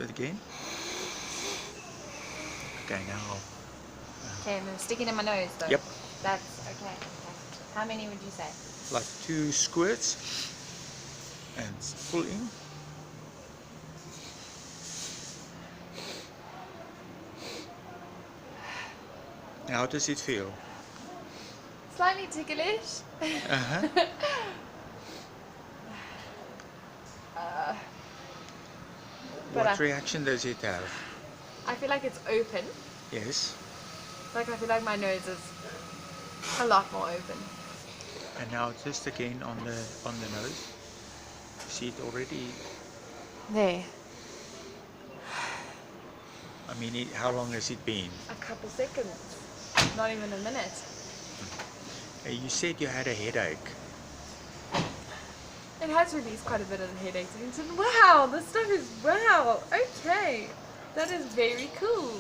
bit again. Okay, now. Okay, I'm sticking in my nose though. Yep. That's okay. How many would you say? Like 2 squirts and pull in. How does it feel? Slightly ticklish. Uh-huh. What reaction does it have? I feel like it's open. Yes. Like I feel like my nose is a lot more open. And now just again on the nose. See it already. There. I mean, how long has it been? A couple seconds. Not even a minute. You said you had a headache. It has released quite a bit of the headaches. And wow, this stuff is wow. Okay, that is very cool.